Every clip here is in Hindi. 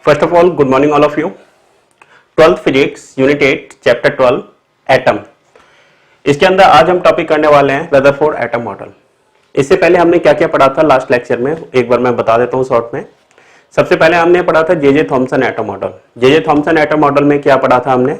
First of all, good morning all of you. 12th Physics, Unit 8, Chapter 12, Atom. इसके अंदर आज हम टॉपिक करने वाले हैं रदरफोर्ड एटम मॉडल। इससे पहले हमने क्या क्या पढ़ा था लास्ट लेक्चर में, एक बार मैं बता देता हूँ शॉर्ट में। सबसे पहले हमने पढ़ा था J Thomson atom model. J Thomson atom model में क्या पढ़ा था हमने?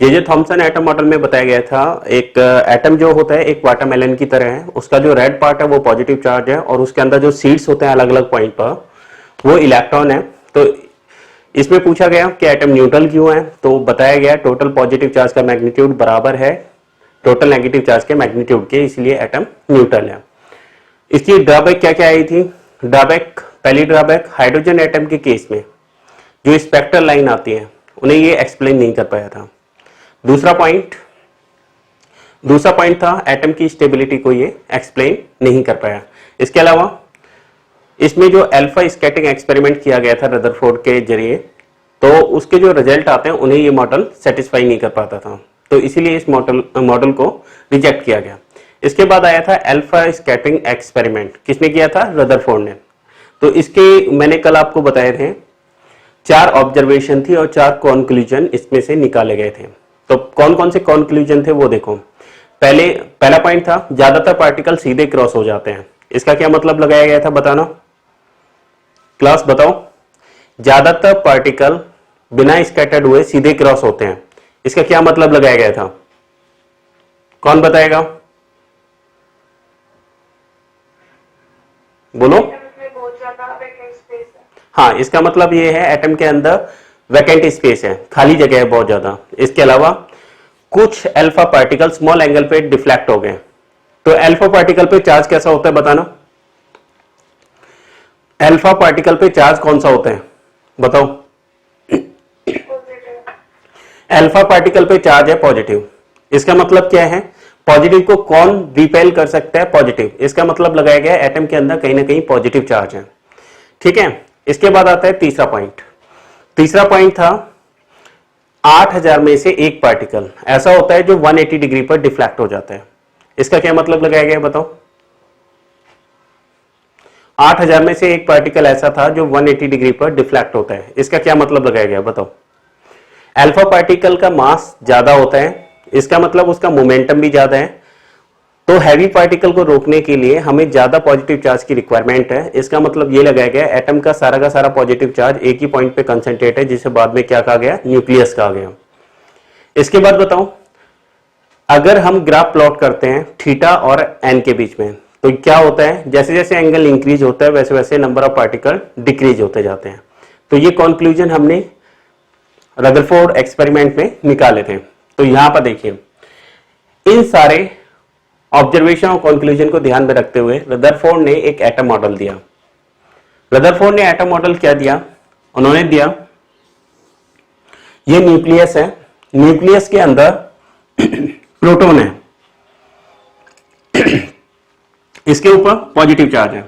जे थॉमसन एटम मॉडल में बताया गया था एक एटम जो होता है एक वाटरमेलन की तरह है। उसका जो रेड पार्ट है वो पॉजिटिव चार्ज है और उसके अंदर जो सीड्स होते हैं अलग अलग पॉइंट पर वो इलेक्ट्रॉन है। तो इसमें पूछा गया कि एटम न्यूट्रल क्यों है, तो बताया गया टोटल पॉजिटिव चार्ज का मैग्नीट्यूड बराबर है टोटल नेगेटिव चार्ज के मैग्नीट्यूड के, इसलिए एटम न्यूट्रल है। इसकी ड्रॉबैक क्या क्या आई थी? ड्रॉबैक, पहली ड्रॉबैक हाइड्रोजन एटम के केस में जो स्पेक्ट्रल लाइन आती है उन्हें ये एक्सप्लेन नहीं कर पाया था। दूसरा पॉइंट था एटम की स्टेबिलिटी को ये एक्सप्लेन नहीं कर पाया। इसके अलावा इसमें जो अल्फा स्कैटरिंग एक्सपेरिमेंट किया गया था रदरफोर्ड के जरिए, तो उसके जो रिजल्ट आते हैं उन्हें ये मॉडल सेटिस्फाई नहीं कर पाता था, तो इसीलिए इस मॉडल को रिजेक्ट किया गया। इसके बाद आया था अल्फा स्कैटरिंग एक्सपेरिमेंट। किसने किया था? रदरफोर्ड ने। तो इसके मैंने कल आपको बताए थे 4 ऑब्जर्वेशन थी और 4 कॉन्क्लूजन इसमें से निकाले गए थे। तो कौन कौन से कॉन्क्लूजन थे वो देखो। पहला पॉइंट था ज्यादातर पार्टिकल सीधे क्रॉस हो जाते हैं। इसका क्या मतलब लगाया गया था बताना, क्लास बताओ। ज्यादातर पार्टिकल बिना स्कैटर्ड हुए सीधे क्रॉस होते हैं, इसका क्या मतलब लगाया गया था? कौन बताएगा? बोलो। हाँ, इसका मतलब ये है एटम के अंदर वैकेंट स्पेस है, खाली जगह है बहुत ज्यादा। इसके अलावा कुछ अल्फा पार्टिकल स्मॉल एंगल पे डिफ्लेक्ट हो गए। तो अल्फा पार्टिकल पे चार्ज कैसा होता है बताना। अल्फा पार्टिकल पे चार्ज कौन सा होता है बताओ। अल्फा पार्टिकल पे चार्ज है पॉजिटिव। इसका मतलब क्या है? पॉजिटिव को कौन रिपेल कर सकता है? पॉजिटिव। इसका मतलब लगाया गया एटम के अंदर कहीं ना कहीं पॉजिटिव चार्ज है। ठीक है। इसके बाद आता है तीसरा पॉइंट था 8000 में से एक पार्टिकल ऐसा होता है जो 180 डिग्री पर डिफ्लेक्ट हो जाता है। इसका क्या मतलब लगाया गया बताओ। 8000 में से एक पार्टिकल ऐसा था जो 180 डिग्री पर डिफ्लेक्ट होता है। इसका क्या मतलब लगाया गया बताओ। अल्फा पार्टिकल का मास ज्यादा होता है, इसका मतलब उसका मोमेंटम भी ज्यादा है। तो हैवी पार्टिकल को रोकने के लिए हमें ज्यादा पॉजिटिव चार्ज की रिक्वायरमेंट है। इसका मतलब ये लगाया गया एटम का सारा पॉजिटिव चार्ज एक ही पॉइंट पे कंसंट्रेट है, जिसे बाद में क्या कहा गया? न्यूक्लियस कहा गया। इसके बाद बताओ, अगर हम ग्राफ प्लॉट करते हैं थीटा और एन के बीच में, तो क्या होता है? जैसे जैसे एंगल इंक्रीज होता है वैसे वैसे नंबर ऑफ पार्टिकल डिक्रीज होते जाते हैं। तो ये कंक्लूजन हमने रदरफोर्ड एक्सपेरिमेंट में निकाले थे। तो यहां पर देखिए, इन सारे ऑब्जर्वेशन और कंक्लूजन को ध्यान में रखते हुए रदरफोर्ड ने एक एटम मॉडल दिया। रदरफोर्ड ने एटम मॉडल क्या दिया? उन्होंने दिया ये न्यूक्लियस है, न्यूक्लियस के अंदर प्रोटॉन है, इसके ऊपर पॉजिटिव चार्ज है।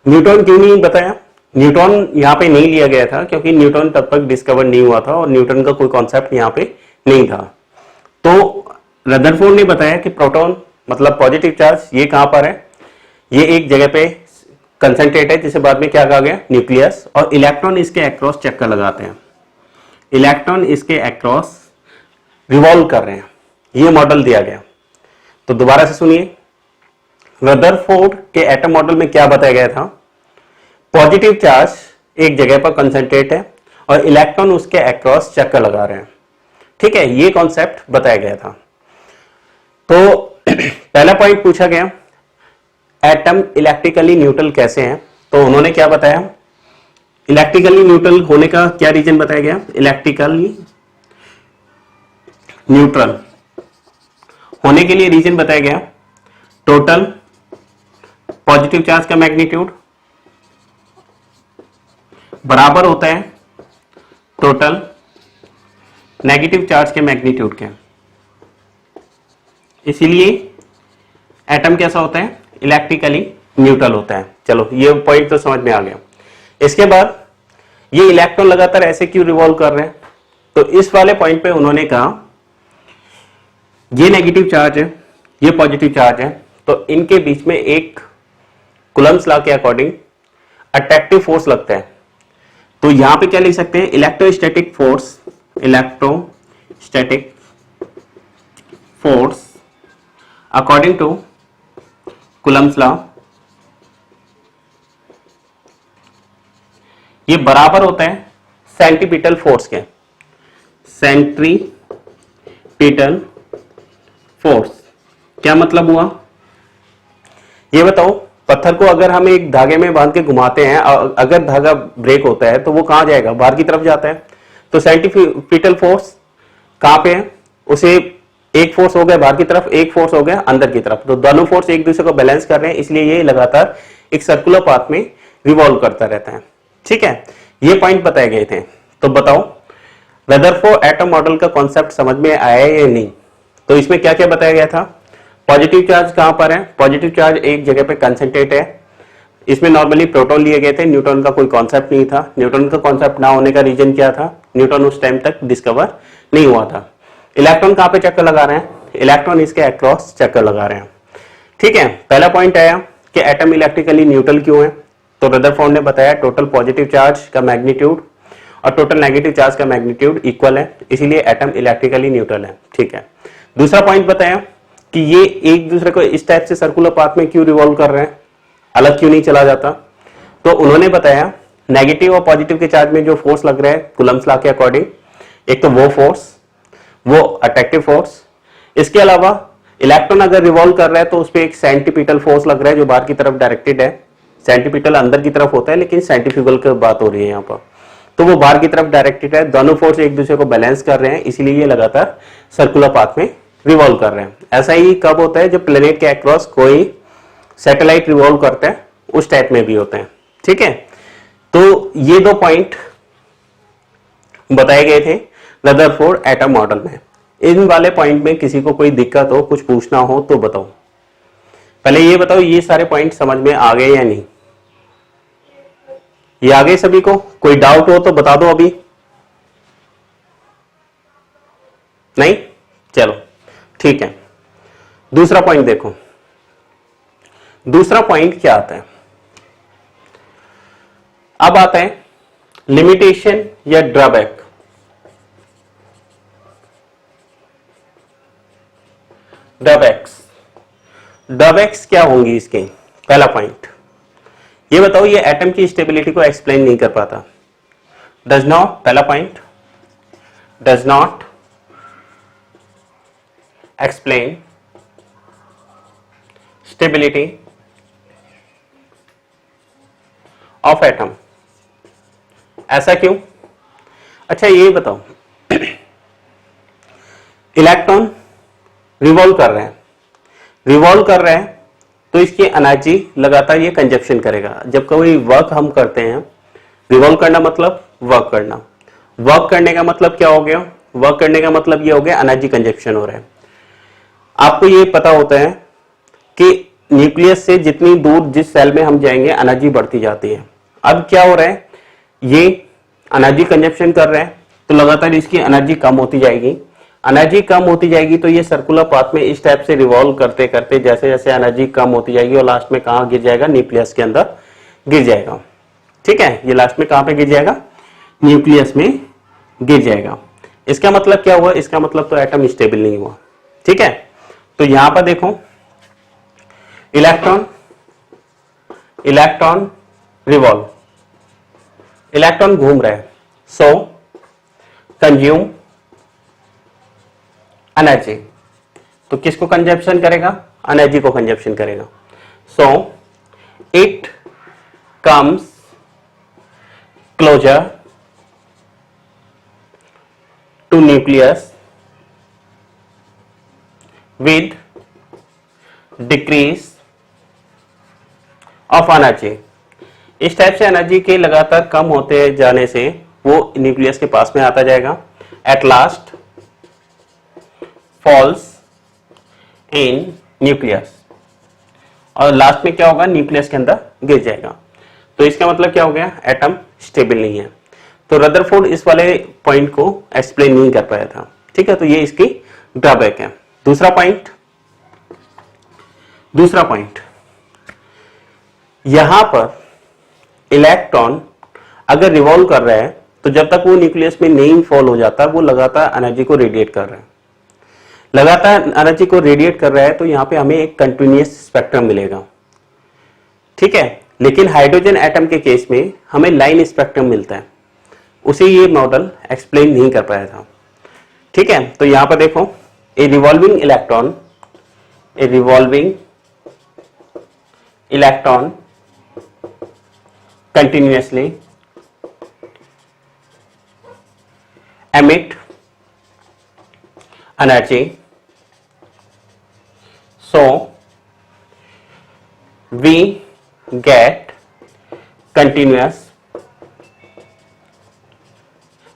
न्यूट्रॉन क्यों नहीं बताया? न्यूट्रॉन यहां पे नहीं लिया गया था क्योंकि न्यूट्रॉन तब तक डिस्कवर नहीं हुआ था और न्यूट्रॉन का कोई कॉन्सेप्ट यहां पे नहीं था। तो रदरफोर्ड ने बताया कि प्रोटॉन मतलब पॉजिटिव चार्ज ये कहां पर है? ये एक जगह पे कंसंट्रेट है, जिसे बाद में क्या कहा गया? न्यूक्लियस। और इलेक्ट्रॉन इसके अक्रॉस चक्कर लगाते हैं, इलेक्ट्रॉन इसके अक्रॉस रिवॉल्व कर रहे हैं। ये मॉडल दिया गया। तो दोबारा से सुनिए, रदरफोर्ड के एटम मॉडल में क्या बताया गया था? पॉजिटिव चार्ज एक जगह पर कंसंट्रेट है और इलेक्ट्रॉन उसके अक्रॉस चक्कर लगा रहे हैं। ठीक है, ये कॉन्सेप्ट बताया गया था। तो पहला पॉइंट पूछा गया एटम इलेक्ट्रिकली न्यूट्रल कैसे हैं, तो उन्होंने क्या बताया? इलेक्ट्रिकली न्यूट्रल होने का क्या रीजन बताया गया? इलेक्ट्रिकली न्यूट्रल होने के लिए रीजन बताया गया टोटल पॉजिटिव चार्ज का मैग्नीट्यूड बराबर होता है टोटल नेगेटिव चार्ज के मैग्नीट्यूड के। इसीलिए एटम कैसा होता है? इलेक्ट्रिकली न्यूट्रल होता है। चलो, ये पॉइंट तो समझ में आ गया। इसके बाद ये इलेक्ट्रॉन लगातार ऐसे क्यों रिवॉल्व कर रहे हैं? तो इस वाले पॉइंट पे उन्होंने कहा ये नेगेटिव चार्ज है, ये पॉजिटिव चार्ज है, तो इनके बीच में एक कूलम्ब्स लॉ के अकॉर्डिंग अट्रैक्टिव फोर्स लगता है। तो यहां पे क्या लिख सकते हैं, electrostatic force according to Coulomb's law, ये बराबर होता है सेंट्रीपिटल फोर्स के, सेंट्रीपिटल फोर्स। क्या मतलब हुआ ये बताओ, पत्थर को अगर हम एक धागे में बांध के घुमाते हैं, अगर धागा ब्रेक होता है तो वो कहां जाएगा, बाहर की तरफ जाता है। तो सेंट्रीपिटल फोर्स कहां पे है, उसे एक फोर्स हो गया बाहर की तरफ, एक फोर्स हो गया अंदर की तरफ, तो दोनों फोर्स एक दूसरे को बैलेंस कर रहे हैं, इसलिए ये लगातार एक सर्कुलर पाथ में रिवॉल्व करता रहता है। ठीक है, ये पॉइंट बताए गए थे। तो बताओ रदरफोर्ड एटम मॉडल का कॉन्सेप्ट समझ में आया या नहीं। तो इसमें क्या क्या बताया गया था, पॉजिटिव चार्ज कहां पर है, पॉजिटिव चार्ज एक जगह पे कंसेंट्रेट है, इसमें नॉर्मली प्रोटॉन लिए गए थे, न्यूट्रॉन का कोई कॉन्सेप्ट नहीं था। न्यूट्रॉन का कॉन्सेप्ट ना होने का रीजन क्या था, न्यूट्रॉन उस टाइम तक डिस्कवर नहीं हुआ था। इलेक्ट्रॉन कहां पे चक्कर लगा रहे हैं, इलेक्ट्रॉन इसके अक्रॉस चक्कर लगा रहे हैं। ठीक है, पहला पॉइंट आया कि एटम इलेक्ट्रिकली न्यूट्रल क्यों है। तो रदरफोर्ड ने बताया टोटल पॉजिटिव चार्ज का मैग्नीट्यूड और टोटल नेगेटिव चार्ज का मैग्नीट्यूड इक्वल है, इसीलिए एटम इलेक्ट्रिकली न्यूट्रल है। ठीक है, दूसरा पॉइंट बताया कि ये एक दूसरे को इस टाइप से सर्कुलर पाथ में क्यों रिवॉल्व कर रहे हैं, अलग क्यों नहीं चला जाता। तो उन्होंने बताया नेगेटिव और पॉजिटिव के चार्ज में जो फोर्स लग रहा है कूलम्ब्स लॉ के अकॉर्डिंग, एक तो वो फोर्स, वो अट्रैक्टिव फोर्स, इसके अलावा इलेक्ट्रॉन अगर रिवॉल्व कर रहा है तो उस पर एक सेंट्रीपिटल फोर्स लग रहा है जो बाहर की तरफ डायरेक्टेड है। सेंट्रीपिटल अंदर की तरफ होता है लेकिन सेंट्रीफ्यूगल की बात हो रही है यहाँ पर, तो वो बाहर की तरफ डायरेक्टेड है। दोनों फोर्स एक दूसरे को बैलेंस कर रहे हैं, इसीलिए ये लगातार सर्कुलर पाथ में रिवॉल्व कर रहे हैं। ऐसा ही कब होता है, जब प्लेनेट के अक्रॉस कोई सैटेलाइट रिवॉल्व करता है, उस टाइप में भी होते हैं। ठीक है, तो ये दो पॉइंट बताए गए थे रदरफोर्ड एटम मॉडल में। इन वाले पॉइंट में किसी को कोई दिक्कत हो, कुछ पूछना हो तो बताओ। पहले ये बताओ ये सारे पॉइंट समझ में आ गए या नहीं, ये आ गए सभी को, कोई डाउट हो तो बता दो अभी। नहीं, चलो ठीक है। दूसरा पॉइंट देखो, दूसरा पॉइंट क्या आता है, अब आता है लिमिटेशन या ड्रॉबैक। ड्रॉबैक्स क्या होंगी इसके, पहला पॉइंट ये बताओ, ये एटम की स्टेबिलिटी को एक्सप्लेन नहीं कर पाता, डज नॉट, पहला point does not explain stability of atom. ऐसा क्यों, अच्छा ये बताओ, इलेक्ट्रॉन रिवॉल्व कर रहे हैं, रिवॉल्व कर रहे हैं तो इसकी एनर्जी लगातार ये कंजप्शन करेगा। जब कोई वर्क हम करते हैं, रिवॉल्व करना मतलब वर्क करना, वर्क करने का मतलब क्या हो गया, वर्क करने का मतलब ये हो गया एनर्जी कंजप्शन हो रहा है। आपको ये पता होता है कि न्यूक्लियस से जितनी दूर जिस सेल में हम जाएंगे एनर्जी बढ़ती जाती है। अब क्या हो रहा है, ये एनर्जी कंजप्शन कर रहे हैं तो लगातार इसकी एनर्जी कम होती जाएगी, एनर्जी कम होती जाएगी तो ये सर्कुलर पाथ में इस टाइप से रिवॉल्व करते करते जैसे जैसे एनर्जी कम होती जाएगी और लास्ट में कहां गिर जाएगा, न्यूक्लियस के अंदर गिर जाएगा। ठीक है, ये लास्ट में कहां पे गिर जाएगा, न्यूक्लियस में गिर जाएगा। इसका मतलब क्या हुआ, इसका मतलब तो एटम स्टेबल नहीं हुआ। ठीक है, तो यहां पर देखो इलेक्ट्रॉन रिवॉल्व, इलेक्ट्रॉन घूम रहा है, सो कंज्यूम एनर्जी, तो किसको कंजप्शन करेगा, एनर्जी को कंजप्शन करेगा। So it comes closer to nucleus with decrease of energy. इस टाइप से एनर्जी के लगातार कम होते जाने से वो न्यूक्लियस के पास में आता जाएगा, at last falls in nucleus, और लास्ट में क्या होगा, न्यूक्लियस के अंदर गिर जाएगा। तो इसका मतलब क्या हो गया, एटम स्टेबल नहीं है। तो रदरफोर्ड इस वाले पॉइंट को एक्सप्लेन नहीं कर पाया था। ठीक है, तो ये इसकी ड्रॉबैक है। दूसरा पॉइंट यहां पर इलेक्ट्रॉन अगर रिवॉल्व कर रहा है तो जब तक वो न्यूक्लियस में नहीं फॉल हो जाता वो लगातार एनर्जी को रेडिएट कर रहा है। लगातार एनर्जी को रेडिएट कर रहा है तो यहां पे हमें एक कंटिन्यूअस स्पेक्ट्रम मिलेगा, ठीक है। लेकिन हाइड्रोजन एटम के केस में हमें लाइन स्पेक्ट्रम मिलता है, उसे ये मॉडल एक्सप्लेन नहीं कर पाया था, ठीक है। तो यहां पर देखो, ए revolving electron continuously emit energy, so we get continuous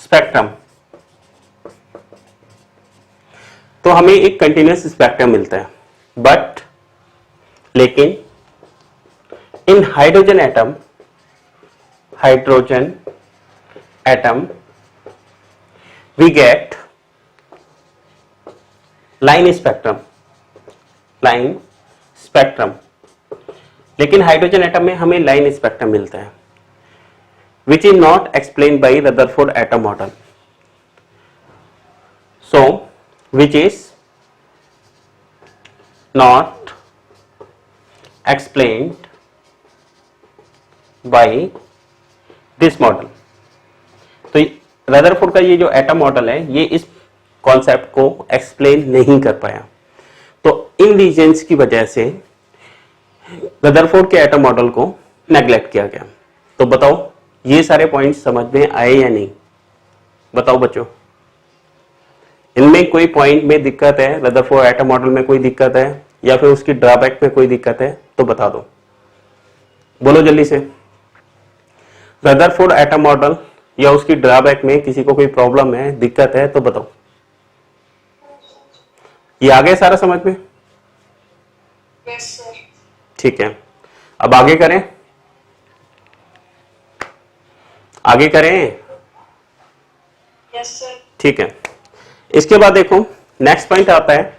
spectrum। तो हमें एक कंटिन्यूस स्पेक्ट्रम मिलता है, बट लेकिन in hydrogen atom we get line spectrum। लेकिन हाइड्रोजन एटम में हमें लाइन स्पेक्ट्रम मिलता है, which is not explained by Rutherford atom model, so which is not explained by this model. तो रदरफोर्ड का ये जो एटम मॉडल है ये इस कॉन्सेप्ट को एक्सप्लेन नहीं कर पाया, तो इन रीजंस की वजह से रदरफोर्ड के एटम मॉडल को नेग्लेक्ट किया गया। तो बताओ ये सारे पॉइंट्स समझ में आए या नहीं, बताओ बच्चों, इनमें कोई पॉइंट में दिक्कत है, रदरफोर्ड एटम मॉडल में कोई दिक्कत है या फिर उसकी ड्रॉबैक में कोई दिक्कत है तो बता दो, बोलो जल्दी से। रदरफोर्ड एटम मॉडल या उसकी ड्रॉबैक में किसी को कोई प्रॉब्लम है, दिक्कत है तो बताओ। ये आ गया सारा समझ में? Yes sir. ठीक है, अब आगे करें। Yes sir. ठीक है, इसके बाद देखो नेक्स्ट पॉइंट आता है